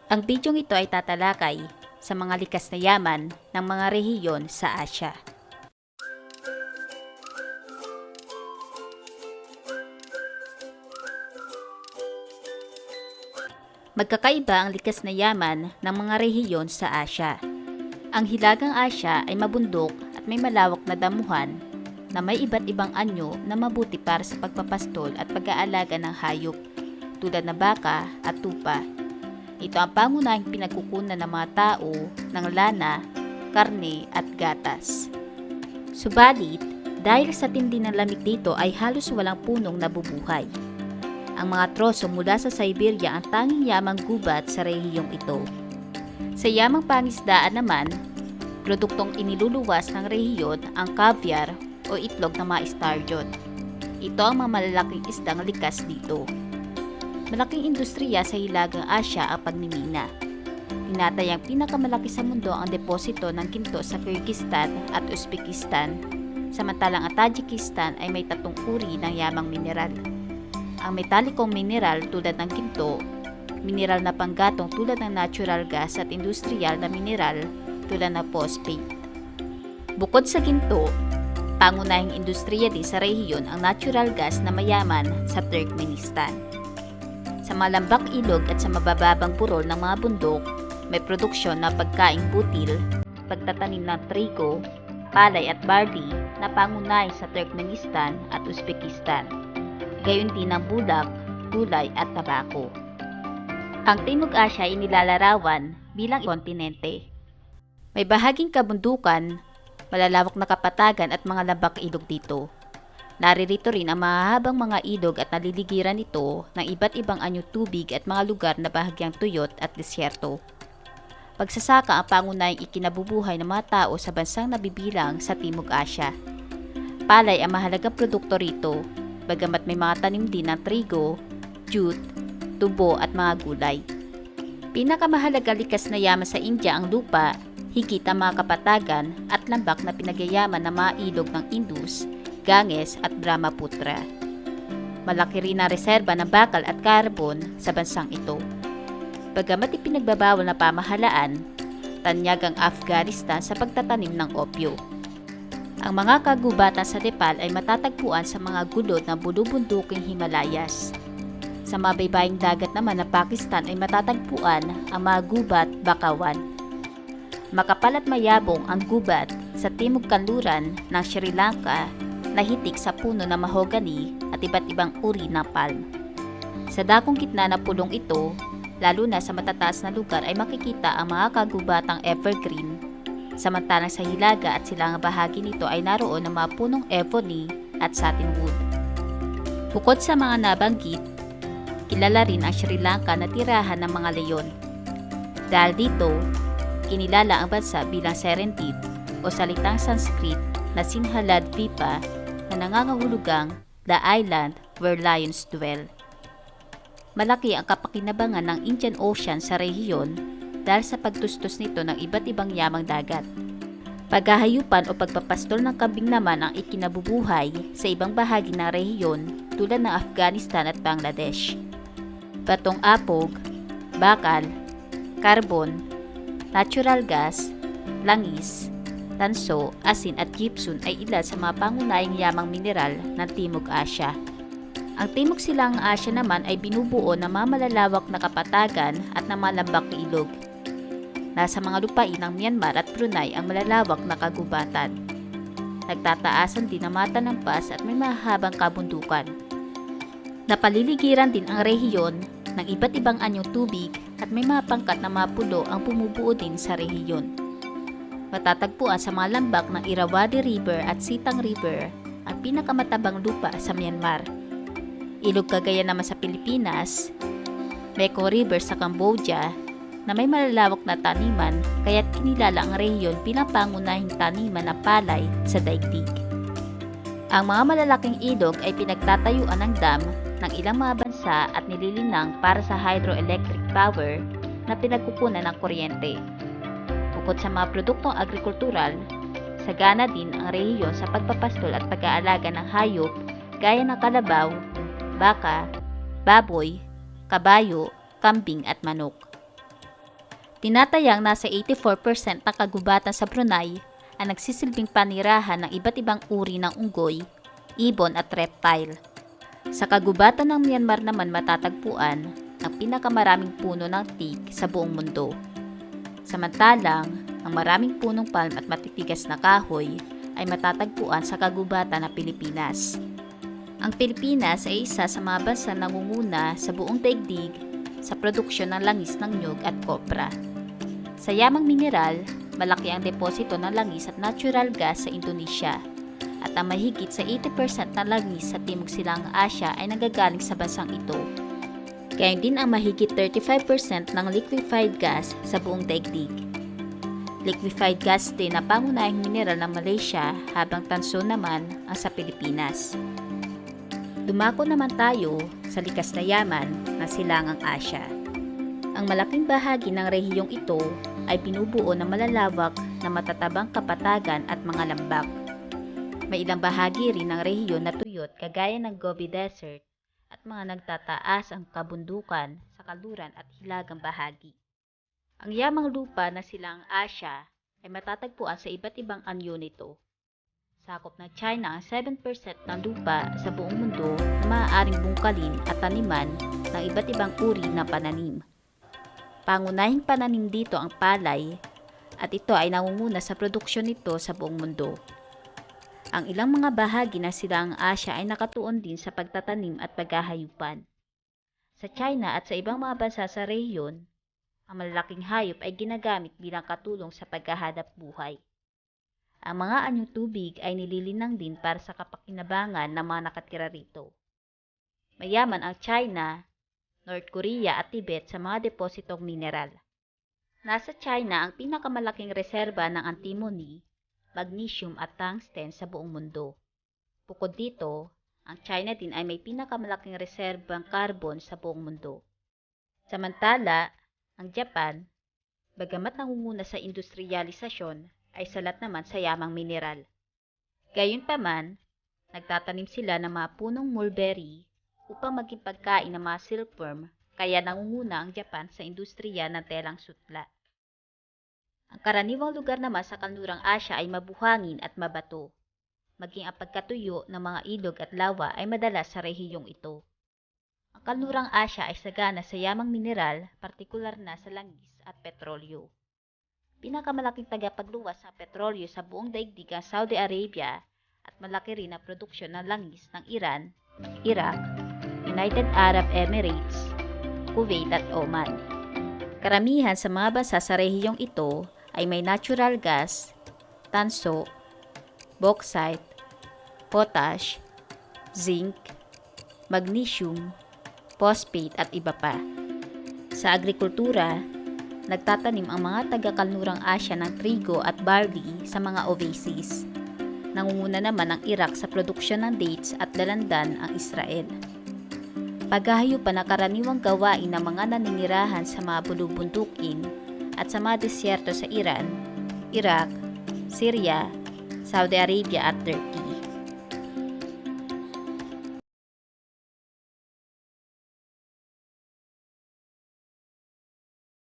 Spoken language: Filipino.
Ang bidyong ito ay tatalakay sa mga likas na yaman ng mga rehiyon sa Asya. Magkakaiba ang likas na yaman ng mga rehiyon sa Asya. Ang Hilagang Asya ay mabundok at may malawak na damuhan na may iba't ibang anyo na mabuti para sa pagpapastol at pag-aalaga ng hayop tulad na baka at tupa. Ito ang pangunahing pinagkukunan ng mga tao ng lana, karne at gatas. Subalit, dahil sa tindi ng lamig dito ay halos walang punong nabubuhay. Ang mga troso mula sa Siberia ang tanging yamang gubat sa rehiyong ito. Sa yamang pangisdaan naman, produktong iniluluwas ng rehiyon ang caviar o itlog ng mga estargot. Ito ang mga malalaking isdang likas dito. Malaking industriya sa Hilagang Asya ang pagmimina. Tinatayang pinakamalaki sa mundo ang deposito ng ginto sa Kyrgyzstan at Uzbekistan, samantalang ang Tajikistan ay may 3 uri ng yamang mineral. Ang metalikong mineral tulad ng ginto, mineral na panggatong tulad ng natural gas at industrial na mineral tulad ng phosphate. Bukod sa ginto, pangunahing industriya din sa rehiyon ang natural gas na mayaman sa Turkmenistan. Sa mga lambak ilog at sa mabababang burol ng mga bundok, may produksyon ng pagkaing butil, pagtatanim ng trigo, palay at barley na pangunahing sa Turkmenistan at Uzbekistan. Gayon din ang bulak, gulay at tabako. Ang Timog Asya ay nilalarawan bilang kontinente. May bahaging kabundukan, malalawak na kapatagan at mga lambak ilog dito. Naririto rin ang mahahabang mga ilog at naliligiran ito ng iba't ibang anyo tubig at mga lugar na bahagyang tuyot at disyerto. Pagsasaka ang pangunahing ikinabubuhay ng mga tao sa bansang nabibilang sa Timog Asya. Palay ang mahalagang produkto rito, bagamat may mga tanim din ng trigo, jute, tubo at mga gulay. Pinakamahalaga likas na yaman sa India ang lupa, higit ang mga kapatagan at lambak na pinagyayaman ng mga ilog ng Indus, Ganges at Brahmaputra. Malaki rin ang reserba ng bakal at karbon sa bansang ito. Bagamat ipinagbabawal na pamahalaan, tanyag ang Afghanistan sa pagtatanim ng opyo. Ang mga kagubatan sa Nepal ay matatagpuan sa mga gulod ng bulubunduking Himalayas. Sa mabaybaying dagat naman ng Pakistan ay matatagpuan ang mga gubat bakawan. Makapal at mayabong ang gubat sa timog kanluran ng Sri Lanka na hitik sa puno ng mahogany at iba't ibang uri ng palm. Sa dakong gitna ng pulong ito, lalo na sa matataas na lugar ay makikita ang mga kagubatang evergreen. Samantalang sa hilaga at silangang bahagi nito ay naroon ang mga punong ebony at satinwood. Bukod sa mga nabanggit, kilala rin ang Sri Lanka na tirahan ng mga leon. Dahil dito, kinilala ang bansa bilang Serendip o salitang Sanskrit na Sinhala Dwipa na nangangahulugang the island where lions dwell. Malaki ang kapakinabangan ng Indian Ocean sa rehiyon dahil sa pagtustos nito ng iba't ibang yamang dagat. Paghahayupan o pagpapastol ng kambing naman ang ikinabubuhay sa ibang bahagi ng rehiyon tulad ng Afghanistan at Bangladesh. Batong apog, bakal, karbon, natural gas, langis, tanso, asin at gypsum ay ilan sa mga pangunahing yamang mineral ng Timog Asya. Ang Timog Silangang Asya naman ay binubuo ng mga malalawak na kapatagan at ng mga lambak na ilog. Nasa mga lupain ng Myanmar at Brunei ang malalawak na kagubatan. Nagtataasan din ang mga tanampas at may mahabang kabundukan. Napaliligiran din ang rehiyon ng iba't ibang anyong tubig at may mga pangkat na mga pulo ang bumubuo din sa rehiyon. Matatagpuan sa mga lambak ng Irrawaddy River at Sitang River ang pinakamatabang lupa sa Myanmar. Ilog Cagayan naman sa Pilipinas, Mekong River sa Cambodia na may malalawak na taniman kaya't kinilala ang rehiyon bilang pangunahing taniman ng palay sa daigdig. Ang mga malalaking ilog ay pinagtatayuan ng dam ng ilang mga bansa at nililinang para sa hydroelectric power na pinagkukunan ng kuryente. Bukod sa mga produktong agrikultural, sagana din ang rehiyon sa pagpapastol at pag-aalaga ng hayop gaya ng kalabaw, baka, baboy, kabayo, kambing at manok. Tinatayang nasa 84% ng kagubatan sa Brunei ang nagsisilbing panirahan ng iba't ibang uri ng unggoy, ibon at reptile. Sa kagubatan ng Myanmar naman matatagpuan ang pinakamaraming puno ng teak sa buong mundo. Samantalang, ang maraming punong palm at matitigas na kahoy ay matatagpuan sa kagubatan ng Pilipinas. Ang Pilipinas ay isa sa mga bansang nangunguna sa buong daigdig sa produksyon ng langis ng niyog at kopra. Sa yamang mineral, malaki ang deposito ng langis at natural gas sa Indonesia at ang mahigit sa 80% ng langis sa Timog Silangang Asya ay nanggagaling sa bansang ito. Gayon din ang mahigit 35% ng liquefied gas sa buong daigdig. Liquefied gas din na pangunahing mineral ng Malaysia habang tanso naman ang sa Pilipinas. Dumako naman tayo sa likas na yaman ng Silangang Asya. Ang malaking bahagi ng rehiyong ito ay binubuo ng malalawak na matatabang kapatagan at mga lambak. May ilang bahagi rin ng rehiyon na tuyot kagaya ng Gobi Desert at mga nagtataas ang kabundukan sa kanluran at hilagang bahagi. Ang yamang lupa na Silangang Asya ay matatagpuan sa iba't ibang anyo nito. Sakop ng China ang 7% ng lupa sa buong mundo na maaaring bungkalin at taniman ng iba't ibang uri ng pananim. Pangunahing pananim dito ang palay at ito ay nangunguna sa produksyon nito sa buong mundo. Ang ilang mga bahagi ng Silangang Asya ay nakatuon din sa pagtatanim at paghahayupan. Sa China at sa ibang mga bansa sa rehiyon, ang malalaking hayop ay ginagamit bilang katulong sa paghahanap buhay. Ang mga anyong tubig ay nililinang din para sa kapakinabangan ng mga nakatira rito. Mayaman ang China, North Korea at Tibet sa mga depositong mineral. Nasa China ang pinakamalaking reserba ng antimony, magnesium at tungsten sa buong mundo. Bukod dito, ang China din ay may pinakamalaking reserbang carbon sa buong mundo. Samantala, ang Japan, bagamat nangunguna sa industrialisasyon, ay salat naman sa yamang mineral. Gayunpaman, nagtatanim sila ng mga punong mulberry upang maging pagkain ng mga silkworm, kaya nangunguna ang Japan sa industriya ng telang sutla. Ang karaniwang lugar naman sa kanlurang Asya ay mabuhangin at mabato. Maging ang pagkatuyo ng mga ilog at lawa ay madalas sa rehiyong ito. Ang kanlurang Asya ay sagana sa yamang mineral, partikular na sa langis at petrolyo. Pinakamalaking tagapagluwas ng petrolyo sa buong daigdig ang Saudi Arabia at malaki rin ang produksyon ng langis ng Iran, Iraq, United Arab Emirates, Kuwait at Oman. Karamihan sa mga bansa sa rehiyong ito ay may natural gas, tanso, bauxite, potash, zinc, magnesium, phosphate at iba pa. Sa agrikultura, nagtatanim ang mga taga-kanlurang Asya ng trigo at barley sa mga oases. Nangunguna naman ang Iraq sa produksyon ng dates at dalandan ang Israel. Paghahayupan ang karaniwang gawain ng mga naninirahan sa mga bulubundukin at sa mga disyerto sa Iran, Iraq, Syria, Saudi Arabia at Turkey.